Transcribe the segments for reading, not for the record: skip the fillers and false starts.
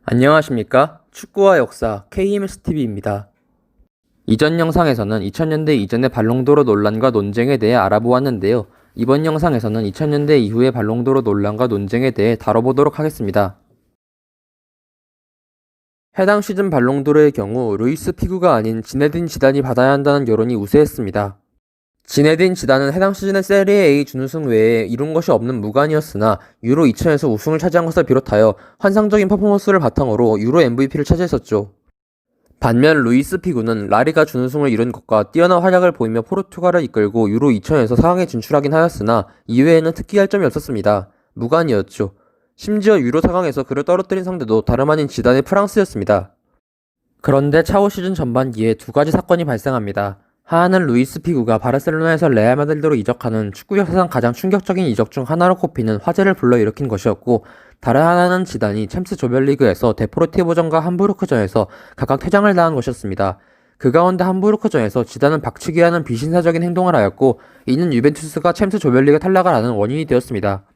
안녕하십니까? 축구와 역사 KMSTV입니다. 이전 영상에서는 2000년대 이전의 발롱도르 논란과 논쟁에 대해 알아보았는데요. 이번 영상에서는 2000년대 이후의 발롱도르 논란과 논쟁에 대해 다뤄보도록 하겠습니다. 해당 시즌 발롱도르의 경우 루이스 피구가 아닌 지네딘 지단이 받아야 한다는 여론이 우세했습니다. 지네딘 지단은 해당 시즌의 세리에 A 준우승 외에 이룬 것이 없는 무관이었으나 유로 2000에서 우승을 차지한 것을 비롯하여 환상적인 퍼포먼스를 바탕으로 유로 MVP를 차지했었죠. 반면 루이스 피구는 라리가 준우승을 이룬 것과 뛰어난 활약을 보이며 포르투갈을 이끌고 유로 2000에서 4강에 진출하긴 하였으나 이외에는 특기할 점이 없었습니다. 무관이었죠. 심지어 유로 4강에서 그를 떨어뜨린 상대도 다름 아닌 지단의 프랑스였습니다. 그런데 차후 시즌 전반기에 두 가지 사건이 발생합니다. 하나는 루이스 피구가 바르셀로나에서 레알 마드리드로 이적하는 축구 역사상 가장 충격적인 이적 중 하나로 꼽히는 화제를 불러일으킨 것이었고, 다른 하나는 지단이 챔스 조별리그에서 데포르티보전과 함부르크전에서 각각 퇴장을 당한 것이었습니다. 그 가운데 함부르크전에서 지단은 박치기 하는 비신사적인 행동을 하였고, 이는 유벤투스가 챔스 조별리그 탈락을 하는 원인이 되었습니다.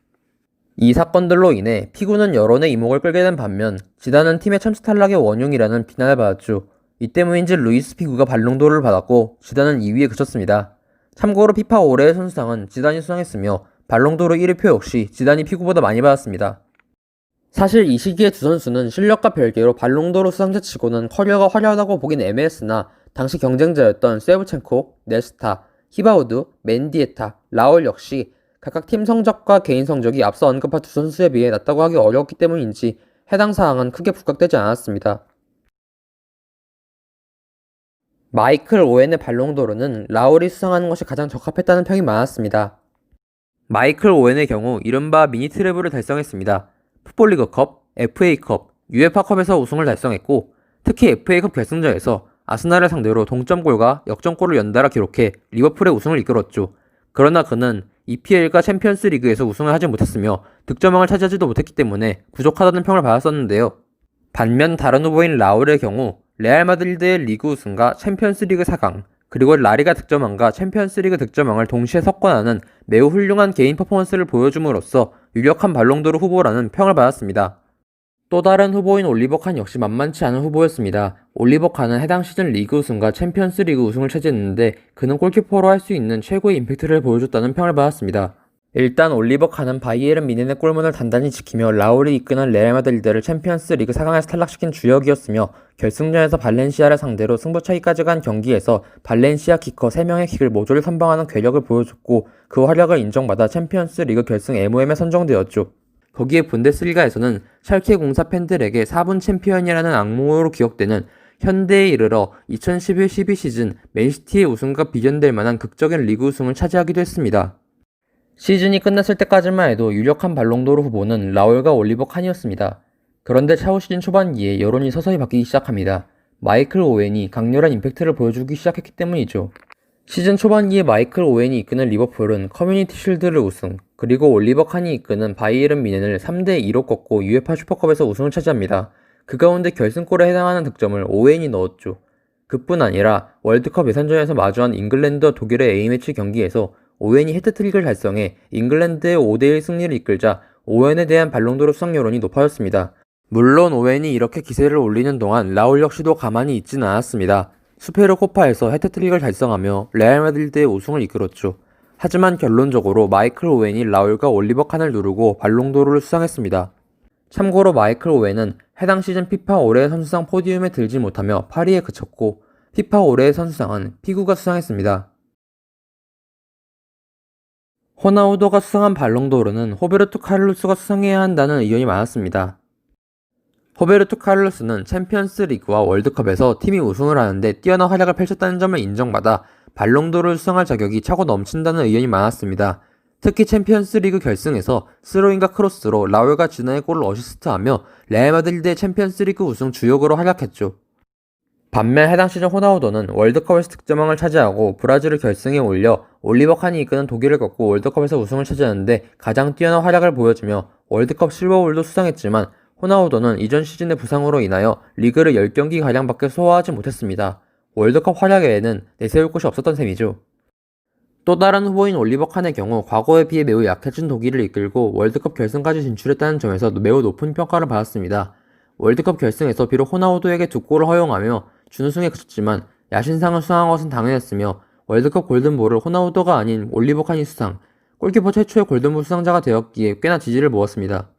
이 사건들로 인해 피구는 여론의 이목을 끌게 된 반면 지단은 팀의 챔스 탈락의 원흉이라는 비난을 받았죠. 이 때문인지 루이스 피구가 발롱도르를 받았고 지단은 2위에 그쳤습니다. 참고로 피파 올해의 선수상은 지단이 수상했으며 발롱도르 1위표 역시 지단이 피구보다 많이 받았습니다. 사실 이 시기의 두 선수는 실력과 별개로 발롱도르 수상자치고는 커리어가 화려하다고 보긴 애매했으나 당시 경쟁자였던 세브첸코, 네스타, 히바우드, 맨디에타, 라울 역시 각각 팀 성적과 개인 성적이 앞서 언급한 두 선수에 비해 낮다고 하기 어려웠기 때문인지 해당 사항은 크게 부각되지 않았습니다. 마이클 오웬의 발롱도르는 라울이 수상하는 것이 가장 적합했다는 평이 많았습니다. 마이클 오웬의 경우 이른바 미니 트래블을 달성했습니다. 풋볼리그컵, FA컵, UEFA컵에서 우승을 달성했고 특히 FA컵 결승전에서 아스날을 상대로 동점골과 역전골을 연달아 기록해 리버풀의 우승을 이끌었죠. 그러나 그는 EPL과 챔피언스 리그에서 우승을 하지 못했으며 득점왕을 차지하지도 못했기 때문에 부족하다는 평을 받았었는데요. 반면 다른 후보인 라울의 경우 레알 마드리드의 리그 우승과 챔피언스 리그 4강, 그리고 라리가 득점왕과 챔피언스 리그 득점왕을 동시에 석권하는 매우 훌륭한 개인 퍼포먼스를 보여줌으로써 유력한 발롱도르 후보라는 평을 받았습니다. 또 다른 후보인 올리버 칸 역시 만만치 않은 후보였습니다. 올리버 칸은 해당 시즌 리그 우승과 챔피언스 리그 우승을 차지했는데 그는 골키퍼로 할 수 있는 최고의 임팩트를 보여줬다는 평을 받았습니다. 일단 올리버 칸은 바이에른 미넨의 골문을 단단히 지키며 라울이 이끄는 레알 마드리드를 챔피언스 리그 4강에서 탈락시킨 주역이었으며 결승전에서 발렌시아를 상대로 승부차기까지 간 경기에서 발렌시아 키커 3명의 킥을 모조리 선방하는 괴력을 보여줬고 그 활약을 인정받아 챔피언스 리그 결승 MOM에 선정되었죠. 거기에 분데스리가에서는 샬케 공사 팬들에게 4분 챔피언이라는 악몽으로 기억되는 현대에 이르러 2011-12 시즌 맨시티의 우승과 비견될 만한 극적인 리그 우승을 차지하기도 했습니다. 시즌이 끝났을 때까지만 해도 유력한 발롱도르 후보는 라울과 올리버 칸이었습니다. 그런데 차후 시즌 초반기에 여론이 서서히 바뀌기 시작합니다. 마이클 오웬이 강렬한 임팩트를 보여주기 시작했기 때문이죠. 시즌 초반기에 마이클 오웬이 이끄는 리버풀은 커뮤니티 쉴드를 우승, 그리고 올리버 칸이 이끄는 바이에른 미넨을 3대2로 꺾고 UEFA 슈퍼컵에서 우승을 차지합니다. 그 가운데 결승골에 해당하는 득점을 오웬이 넣었죠. 그뿐 아니라 월드컵 예선전에서 마주한 잉글랜드와 독일의 A매치 경기에서 오웬이 해트트릭을 달성해 잉글랜드의 5대1 승리를 이끌자 오웬에 대한 발롱도르 수상 여론이 높아졌습니다. 물론 오웬이 이렇게 기세를 올리는 동안 라울 역시도 가만히 있지는 않았습니다. 수페르코파에서 해트트릭을 달성하며 레알 마드리드의 우승을 이끌었죠. 하지만 결론적으로 마이클 오웬이 라울과 올리버 칸을 누르고 발롱도르를 수상했습니다. 참고로 마이클 오웬은 해당 시즌 피파 올해의 선수상 포디움에 들지 못하며 8위에 그쳤고 피파 올해의 선수상은 피구가 수상했습니다. 호나우도가 수상한 발롱도르는 호베르토 카를로스가 수상해야 한다는 의견이 많았습니다. 호베르토 카를로스는 챔피언스 리그와 월드컵에서 팀이 우승을 하는데 뛰어난 활약을 펼쳤다는 점을 인정받아 발롱도르를 수상할 자격이 차고 넘친다는 의견이 많았습니다. 특히 챔피언스 리그 결승에서 스로인과 크로스로 라울과 지나의 골을 어시스트하며 레알 마드리드의 챔피언스 리그 우승 주역으로 활약했죠. 반면 해당 시즌 호나우도는 월드컵에서 득점왕을 차지하고 브라질을 결승에 올려 올리버 칸이 이끄는 독일을 꺾고 월드컵에서 우승을 차지하는데 가장 뛰어난 활약을 보여주며 월드컵 실버볼도 수상했지만 호나우도는 이전 시즌의 부상으로 인하여 리그를 10경기가량밖에 소화하지 못했습니다. 월드컵 활약 외에는 내세울 곳이 없었던 셈이죠. 또 다른 후보인 올리버 칸의 경우 과거에 비해 매우 약해진 독일을 이끌고 월드컵 결승까지 진출했다는 점에서 매우 높은 평가를 받았습니다. 월드컵 결승에서 비록 호나우두에게 2골을 허용하며 준우승에 그쳤지만 야신상을 수상한 것은 당연했으며 월드컵 골든볼을 호나우두가 아닌 올리버 칸이 수상, 골키퍼 최초의 골든볼 수상자가 되었기에 꽤나 지지를 모았습니다.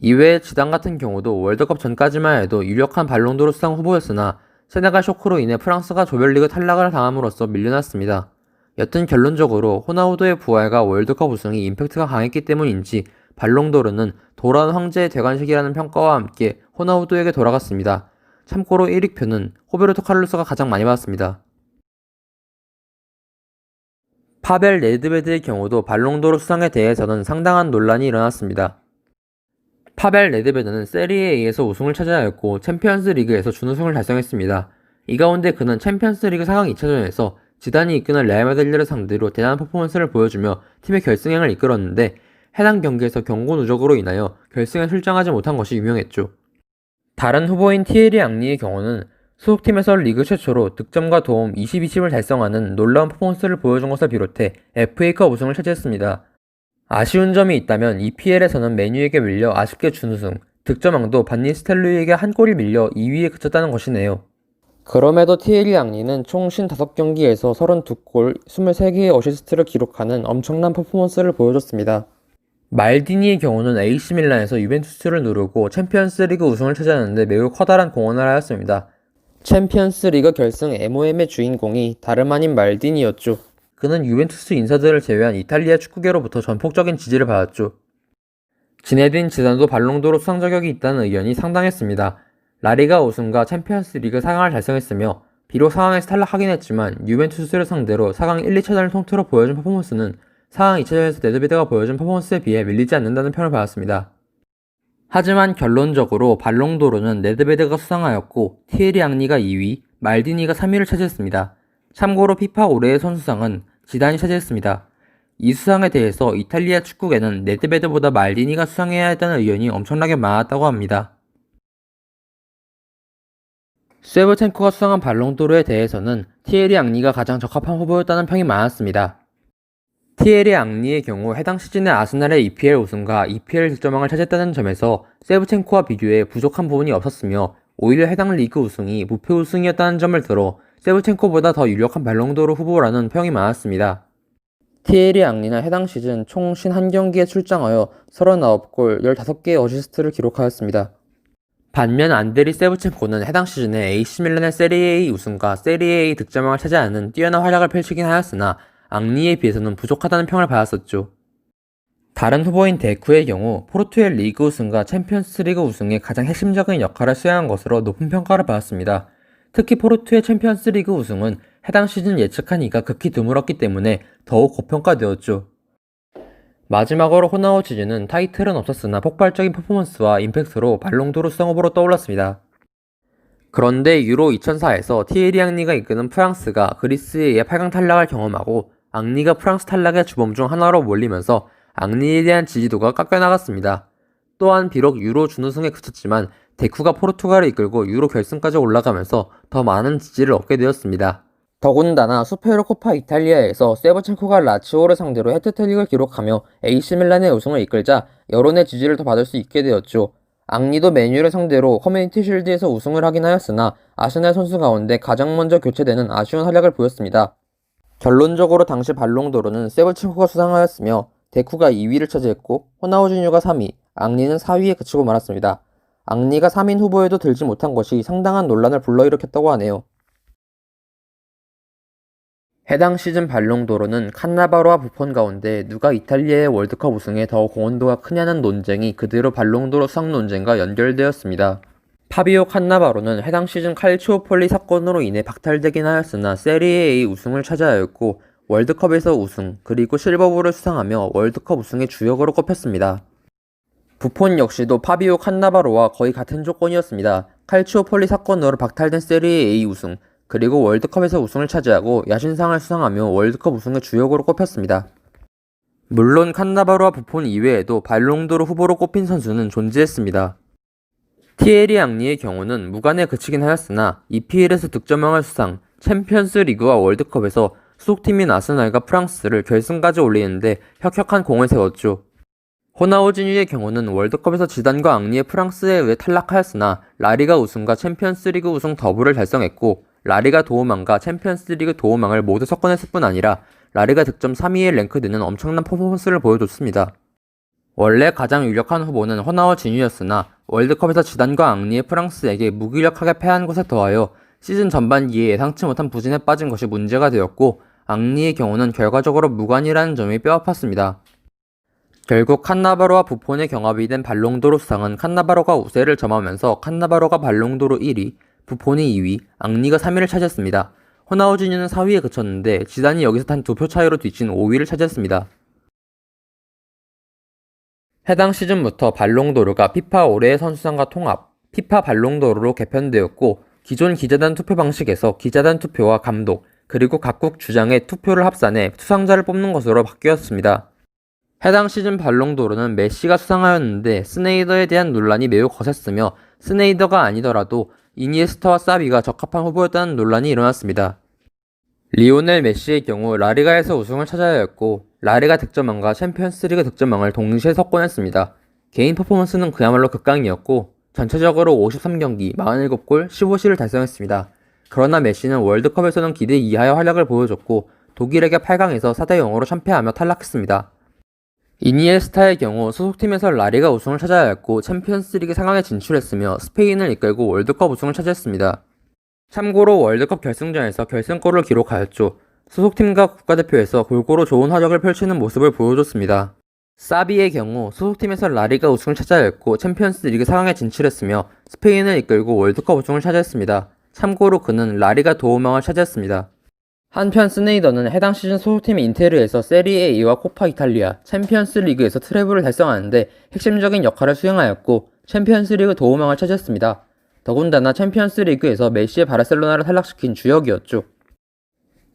이외에 지단 같은 경우도 월드컵 전까지만 해도 유력한 발롱도르 수상 후보였으나 세네갈 쇼크로 인해 프랑스가 조별리그 탈락을 당함으로써 밀려났습니다. 여튼 결론적으로 호나우두의 부활과 월드컵 우승이 임팩트가 강했기 때문인지 발롱도르는 돌아온 황제의 대관식이라는 평가와 함께 호나우두에게 돌아갔습니다. 참고로 1위표는 호베르토 카를로스가 가장 많이 받았습니다. 파벨 네드베드의 경우도 발롱도르 수상에 대해서는 상당한 논란이 일어났습니다. 파벨 네드베드는 세리에 A에서 우승을 차지하였고 챔피언스 리그에서 준우승을 달성했습니다. 이 가운데 그는 챔피언스 리그 4강 2차전에서 지단이 이끄는 레알 마드리드를 상대로 대단한 퍼포먼스를 보여주며 팀의 결승행을 이끌었는데 해당 경기에서 경고 누적으로 인하여 결승에 출장하지 못한 것이 유명했죠. 다른 후보인 티에리 앙리의 경우는 소속팀에서 리그 최초로 득점과 도움 20-20을 달성하는 놀라운 퍼포먼스를 보여준 것을 비롯해 FA컵 우승을 차지했습니다. 아쉬운 점이 있다면 EPL에서는 메뉴에게 밀려 아쉽게 준우승, 득점왕도 반니스텔로이에게 한 골이 밀려 2위에 그쳤다는 것이네요. 그럼에도 티에리 앙리는 총 55경기에서 32골, 23개의 어시스트를 기록하는 엄청난 퍼포먼스를 보여줬습니다. 말디니의 경우는 AC 밀란에서 유벤투스를 누르고 챔피언스 리그 우승을 차지하는데 매우 커다란 공헌을 하였습니다. 챔피언스 리그 결승 MOM의 주인공이 다름 아닌 말디니였죠. 그는 유벤투스 인사들을 제외한 이탈리아 축구계로부터 전폭적인 지지를 받았죠. 지네딘 지단도 발롱도르 수상 자격이 있다는 의견이 상당했습니다. 라리가 우승과 챔피언스 리그 4강을 달성했으며 비록 4강에서 탈락하긴 했지만 유벤투스를 상대로 4강 1, 2차전을 통틀어 보여준 퍼포먼스는 4강 2차전에서 네드베드가 보여준 퍼포먼스에 비해 밀리지 않는다는 평을 받았습니다. 하지만 결론적으로 발롱도르는 네드베드가 수상하였고 티에리 앙리가 2위, 말디니가 3위를 차지했습니다. 참고로 피파 올해의 선수상은 지단이 차지했습니다. 이 수상에 대해서 이탈리아 축구계는 네드베드보다 말디니가 수상해야 했다는 의견이 엄청나게 많았다고 합니다. 쉐브첸코가 수상한 발롱도르에 대해서는 티에리 앙리가 가장 적합한 후보였다는 평이 많았습니다. 티에리 앙리의 경우 해당 시즌에 아스날의 EPL 우승과 EPL 득점왕을 차지했다는 점에서 쉐브첸코와 비교해 부족한 부분이 없었으며 오히려 해당 리그 우승이 무패 우승이었다는 점을 들어 쉐브첸코보다 더 유력한 발롱도르 후보라는 평이 많았습니다. 티에리 앙리는 해당 시즌 총 51경기에 출장하여 39골, 15개의 어시스트를 기록하였습니다. 반면 안드리 쉐브첸코는 해당 시즌에 AC 밀란의 세리에 A 우승과 세리에 A 득점왕을 차지하는 뛰어난 활약을 펼치긴 하였으나 앙리에 비해서는 부족하다는 평을 받았었죠. 다른 후보인 데쿠의 경우 포르투의 리그 우승과 챔피언스 리그 우승에 가장 핵심적인 역할을 수행한 것으로 높은 평가를 받았습니다. 특히 포르투의 챔피언스 리그 우승은 해당 시즌 예측한 이가 극히 드물었기 때문에 더욱 고평가되었죠. 마지막으로 호나우두는 타이틀은 없었으나 폭발적인 퍼포먼스와 임팩트로 발롱도르 수상 후보로 떠올랐습니다. 그런데 유로 2004에서 티에리 앙리가 이끄는 프랑스가 그리스에 의해 8강 탈락을 경험하고 앙리가 프랑스 탈락의 주범 중 하나로 몰리면서 앙리에 대한 지지도가 깎여나갔습니다. 또한 비록 유로 준우승에 그쳤지만 데쿠가 포르투갈을 이끌고 유로 결승까지 올라가면서 더 많은 지지를 얻게 되었습니다. 더군다나 수페르코파 이탈리아에서 쉐브첸코가 라치오를 상대로 해트트릭을 기록하며 AC 밀란의 우승을 이끌자 여론의 지지를 더 받을 수 있게 되었죠. 앙리도 메뉴를 상대로 커뮤니티 쉴드에서 우승을 하긴 하였으나 아스날 선수 가운데 가장 먼저 교체되는 아쉬운 활약을 보였습니다. 결론적으로 당시 발롱도르는 쉐브첸코가 수상하였으며 데쿠가 2위를 차지했고 호나우두가 3위, 앙리는 4위에 그치고 말았습니다. 앙리가 3인 후보에도 들지 못한 것이 상당한 논란을 불러일으켰다고 하네요. 해당 시즌 발롱도르는 칸나바로와 부폰 가운데 누가 이탈리아의 월드컵 우승에 더 공헌도가 크냐는 논쟁이 그대로 발롱도르 수상 논쟁과 연결되었습니다. 파비오 칸나바로는 해당 시즌 칼치오폴리 사건으로 인해 박탈되긴 하였으나 세리에 A 우승을 차지하였고 월드컵에서 우승, 그리고 실버볼을 수상하며 월드컵 우승의 주역으로 꼽혔습니다. 부폰 역시도 파비오 칸나바로와 거의 같은 조건이었습니다. 칼치오폴리 사건으로 박탈된 세리에 A 우승, 그리고 월드컵에서 우승을 차지하고 야신상을 수상하며 월드컵 우승의 주역으로 꼽혔습니다. 물론 칸나바로와 부폰 이외에도 발롱도르 후보로 꼽힌 선수는 존재했습니다. 티에리 앙리의 경우는 무관에 그치긴 하였으나 EPL에서 득점왕을 수상, 챔피언스 리그와 월드컵에서 소속팀인 아스날과 프랑스를 결승까지 올리는데 혁혁한 공을 세웠죠. 호나우지뉴의 경우는 월드컵에서 지단과 앙리의 프랑스에 의해 탈락하였으나 라리가 우승과 챔피언스리그 우승 더블을 달성했고 라리가 도우망과 챔피언스리그 도우망을 모두 석권했을 뿐 아니라 라리가 득점 3위에 랭크되는 엄청난 퍼포먼스를 보여줬습니다. 원래 가장 유력한 후보는 호나우지뉴였으나 월드컵에서 지단과 앙리의 프랑스에게 무기력하게 패한 것에 더하여 시즌 전반기에 예상치 못한 부진에 빠진 것이 문제가 되었고 앙리의 경우는 결과적으로 무관이라는 점이 뼈아팠습니다. 결국 칸나바로와 부폰의 경합이 된 발롱도르 수상은 칸나바로가 우세를 점하면서 칸나바로가 발롱도르 1위, 부폰이 2위, 앙리가 3위를 차지했습니다. 호나우지뉴는 4위에 그쳤는데 지단이 여기서 단 2표 차이로 뒤진 5위를 차지했습니다. 해당 시즌부터 발롱도르가 피파 올해의 선수상과 통합, 피파 발롱도르로 개편되었고 기존 기자단 투표 방식에서 기자단 투표와 감독, 그리고 각국 주장의 투표를 합산해 수상자를 뽑는 것으로 바뀌었습니다. 해당 시즌 발롱도르는 메시가 수상하였는데 스네이더에 대한 논란이 매우 거셌으며 스네이더가 아니더라도 이니에스타와 사비가 적합한 후보였다는 논란이 일어났습니다. 리오넬 메시의 경우 라리가에서 우승을 차지하여 했고 라리가 득점왕과 챔피언스리그 득점왕을 동시에 석권했습니다. 개인 퍼포먼스는 그야말로 극강이었고 전체적으로 53경기, 47골, 15실을 달성했습니다. 그러나 메시는 월드컵에서는 기대 이하의 활약을 보여줬고 독일에게 8강에서 4대0으로 참패하며 탈락했습니다. 이니에스타의 경우 소속팀에서 라리가 우승을 차지하였고 챔피언스리그 상강에 진출했으며 스페인을 이끌고 월드컵 우승을 차지했습니다. 참고로 월드컵 결승전에서 결승골을 기록하였죠. 소속팀과 국가대표에서 골고루 좋은 활약을 펼치는 모습을 보여줬습니다. 사비의 경우 소속팀에서 라리가 우승을 차지하였고 챔피언스리그 상강에 진출했으며 스페인을 이끌고 월드컵 우승을 차지했습니다. 참고로 그는 라리가 도우망을 차지했습니다. 한편 스네이더는 해당 시즌 소속팀 인테르에서 세리에 A와 코파 이탈리아, 챔피언스 리그에서 트래블을 달성하는데 핵심적인 역할을 수행하였고 챔피언스 리그 도우망을 차지했습니다. 더군다나 챔피언스 리그에서 메시의 바르셀로나를 탈락시킨 주역이었죠.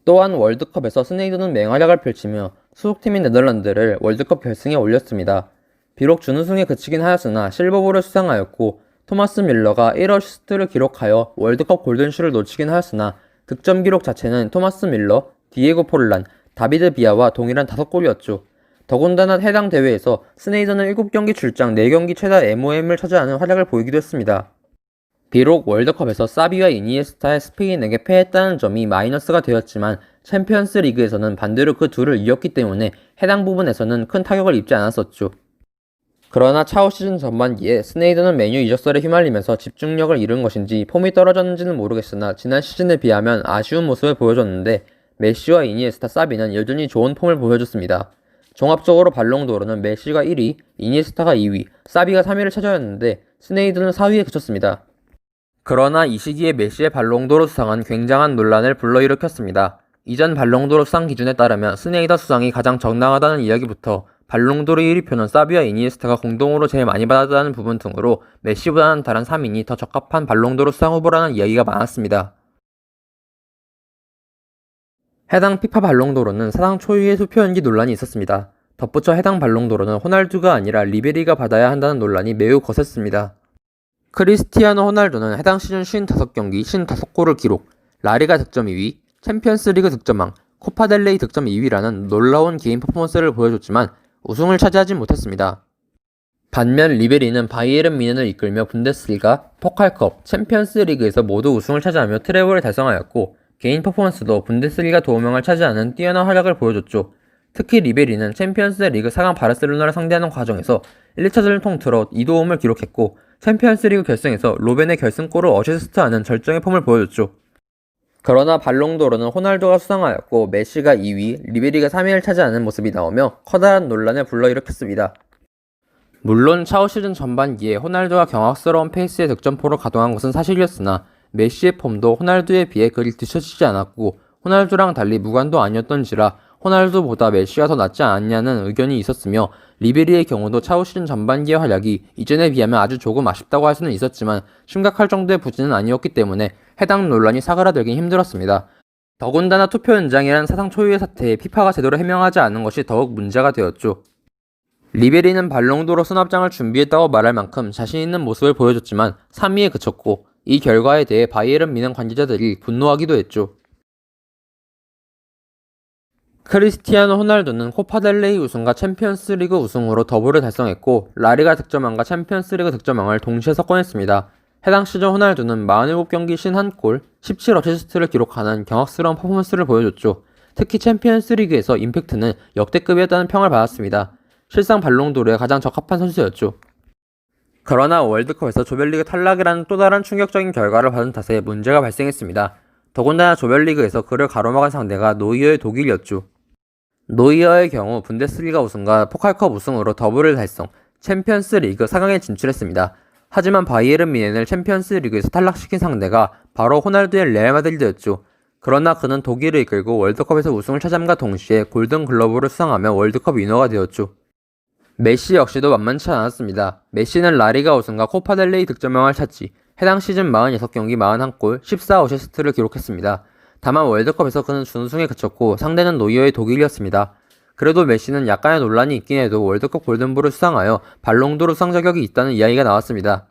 또한 월드컵에서 스네이더는 맹활약을 펼치며 소속팀인 네덜란드를 월드컵 결승에 올렸습니다. 비록 준우승에 그치긴 하였으나 실버볼을 수상하였고 토마스 밀러가 1어시스트를 기록하여 월드컵 골든슛을 놓치긴 하였으나 득점 기록 자체는 토마스 밀러, 디에고 폴란, 다비드 비아와 동일한 5골이었죠. 더군다나 해당 대회에서 스네이더는 7경기 출장 4경기 최다 MOM을 차지하는 활약을 보이기도 했습니다. 비록 월드컵에서 사비와 이니에스타의 스페인에게 패했다는 점이 마이너스가 되었지만 챔피언스 리그에서는 반대로 그 둘을 이겼기 때문에 해당 부분에서는 큰 타격을 입지 않았었죠. 그러나 차후 시즌 전반기에 스네이더는 메뉴 이적설에 휘말리면서 집중력을 잃은 것인지 폼이 떨어졌는지는 모르겠으나 지난 시즌에 비하면 아쉬운 모습을 보여줬는데 메시와 이니에스타, 사비는 여전히 좋은 폼을 보여줬습니다. 종합적으로 발롱도르는 메시가 1위, 이니에스타가 2위, 사비가 3위를 차지하였는데 스네이더는 4위에 그쳤습니다. 그러나 이 시기에 메시의 발롱도르 수상은 굉장한 논란을 불러일으켰습니다. 이전 발롱도르 수상 기준에 따르면 스네이더 수상이 가장 적당하다는 이야기부터 발롱도르 1위표는 사비와 이니에스타가 공동으로 제일 많이 받았다는 부분 등으로 메시보다는 다른 3인이 더 적합한 발롱도르 수상 후보라는 이야기가 많았습니다. 해당 피파 발롱도르는 사상 초유의 투표연기 논란이 있었습니다. 덧붙여 해당 발롱도르는 호날두가 아니라 리베리가 받아야 한다는 논란이 매우 거셌습니다. 크리스티아노 호날두는 해당 시즌 55경기 55골을 기록, 라리가 득점 2위, 챔피언스리그 득점왕, 코파델레이 득점 2위라는 놀라운 개인 퍼포먼스를 보여줬지만 우승을 차지하진 못했습니다. 반면 리베리는 바이에른 뮌헨을 이끌며 분데스리가, 포칼컵, 챔피언스 리그에서 모두 우승을 차지하며 트래블을 달성하였고 개인 퍼포먼스도 분데스리가 도우명을 차지하는 뛰어난 활약을 보여줬죠. 특히 리베리는 챔피언스 리그 4강 바르셀로나를 상대하는 과정에서 1, 2차전을 통틀어 2도움을 기록했고 챔피언스 리그 결승에서 로벤의 결승골을 어시스트하는 절정의 폼을 보여줬죠. 그러나 발롱도르는 호날두가 수상하였고 메시가 2위, 리베리가 3위를 차지하는 모습이 나오며 커다란 논란을 불러일으켰습니다. 물론 차후 시즌 전반기에 호날두가 경악스러운 페이스의 득점포를 가동한 것은 사실이었으나 메시의 폼도 호날두에 비해 그리 뒤처지지 않았고 호날두랑 달리 무관도 아니었던지라 호날두보다 메시가 더 낫지 않았냐는 의견이 있었으며 리베리의 경우도 차후 시즌 전반기의 활약이 이전에 비하면 아주 조금 아쉽다고 할 수는 있었지만 심각할 정도의 부진은 아니었기 때문에 해당 논란이 사그라들긴 힘들었습니다. 더군다나 투표 현장이란 사상 초유의 사태에 피파가 제대로 해명하지 않은 것이 더욱 문제가 되었죠. 리베리는 발롱도르 수납장을 준비했다고 말할 만큼 자신 있는 모습을 보여줬지만 3위에 그쳤고 이 결과에 대해 바이에른 뮌헨 관계자들이 분노하기도 했죠. 크리스티아노 호날두는 코파델레이 우승과 챔피언스리그 우승으로 더블을 달성했고 라리가 득점왕과 챔피언스리그 득점왕을 동시에 석권했습니다. 해당 시즌 호날두는 47경기 51골, 17어시스트를 기록하는 경악스러운 퍼포먼스를 보여줬죠. 특히 챔피언스리그에서 임팩트는 역대급이었다는 평을 받았습니다. 실상 발롱도르에 가장 적합한 선수였죠. 그러나 월드컵에서 조별리그 탈락이라는 또 다른 충격적인 결과를 받은 탓에 문제가 발생했습니다. 더군다나 조별리그에서 그를 가로막은 상대가 노이어의 독일이었죠. 노이어의 경우 분데스리가 우승과 포칼컵 우승으로 더블을 달성, 챔피언스 리그 4강에 진출했습니다. 하지만 바이에른 뮌헨을 챔피언스 리그에서 탈락시킨 상대가 바로 호날두의 레알 마드리드였죠. 그러나 그는 독일을 이끌고 월드컵에서 우승을 차지함과 동시에 골든 글러브를 수상하며 월드컵 위너가 되었죠. 메시 역시도 만만치 않았습니다. 메시는 라리가 우승과 코파델레이 득점왕을 찼지 해당 시즌 46경기 41골, 14어시스트를 기록했습니다. 다만 월드컵에서 그는 준우승에 그쳤고 상대는 노이어의 독일이었습니다. 그래도 메시는 약간의 논란이 있긴 해도 월드컵 골든볼을 수상하여 발롱도르 수상 자격이 있다는 이야기가 나왔습니다.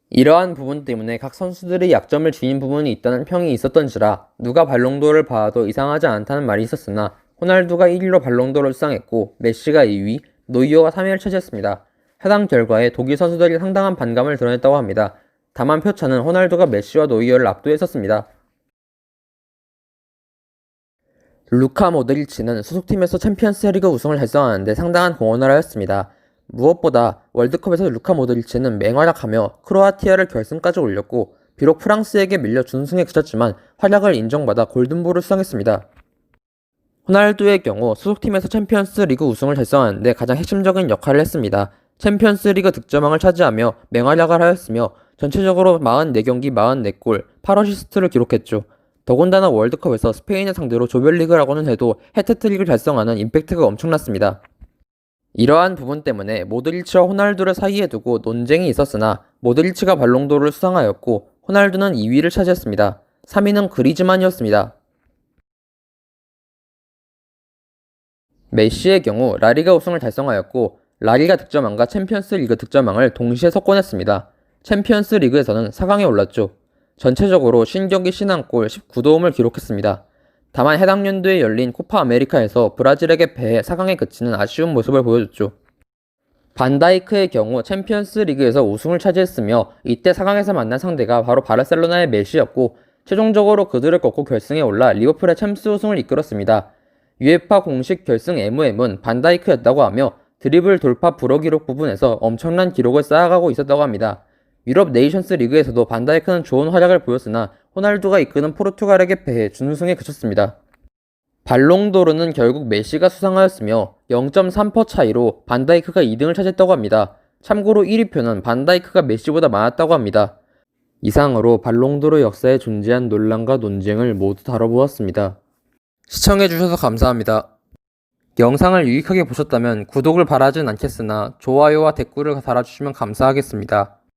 이러한 부분 때문에 각 선수들이 약점을 지닌 부분이 있다는 평이 있었던지라 누가 발롱도르를 봐도 이상하지 않다는 말이 있었으나 호날두가 1위로 발롱도르를 수상했고 메시가 2위, 노이어가 3위를 차지했습니다. 해당 결과에 독일 선수들이 상당한 반감을 드러냈다고 합니다. 다만 표차는 호날두가 메시와 노이어를 압도했었습니다. 루카 모드리치는 소속팀에서 챔피언스리그 우승을 달성하는데 상당한 공헌을 하였습니다. 무엇보다 월드컵에서 루카 모드리치는 맹활약하며 크로아티아를 결승까지 올렸고 비록 프랑스에게 밀려 준우승에 그쳤지만 활약을 인정받아 골든볼을 수상했습니다. 호날두의 경우 소속팀에서 챔피언스리그 우승을 달성하는데 가장 핵심적인 역할을 했습니다. 챔피언스리그 득점왕을 차지하며 맹활약을 하였으며 전체적으로 44경기 44골, 8어시스트를 기록했죠. 더군다나 월드컵에서 스페인을 상대로 조별리그라고는 해도 해트트릭을 달성하는 임팩트가 엄청났습니다. 이러한 부분 때문에 모드리치와 호날두를 사이에 두고 논쟁이 있었으나 모드리치가 발롱도르를 수상하였고 호날두는 2위를 차지했습니다. 3위는 그리즈만이었습니다. 메시의 경우 라리가 우승을 달성하였고 라리가 득점왕과 챔피언스 리그 득점왕을 동시에 석권했습니다. 챔피언스 리그에서는 4강에 올랐죠. 전체적으로 50경기 51골 19도움을 기록했습니다. 다만 해당 연도에 열린 코파 아메리카에서 브라질에게 패해 4강에 그치는 아쉬운 모습을 보여줬죠. 반다이크의 경우 챔피언스 리그에서 우승을 차지했으며 이때 4강에서 만난 상대가 바로 바르셀로나의 메시였고 최종적으로 그들을 꺾고 결승에 올라 리버풀의 챔스 우승을 이끌었습니다. UEFA 공식 결승 MM은 반다이크였다고 하며 드리블 돌파 불허 기록 부분에서 엄청난 기록을 쌓아가고 있었다고 합니다. 유럽 네이션스 리그에서도 반다이크는 좋은 활약을 보였으나 호날두가 이끄는 포르투갈에게 패해 준우승에 그쳤습니다. 발롱도르는 결국 메시가 수상하였으며 0.3% 차이로 반다이크가 2등을 차지했다고 합니다. 참고로 1위표는 반다이크가 메시보다 많았다고 합니다. 이상으로 발롱도르 역사에 존재한 논란과 논쟁을 모두 다뤄보았습니다. 시청해주셔서 감사합니다. 영상을 유익하게 보셨다면 구독을 바라진 않겠으나 좋아요와 댓글을 달아주시면 감사하겠습니다.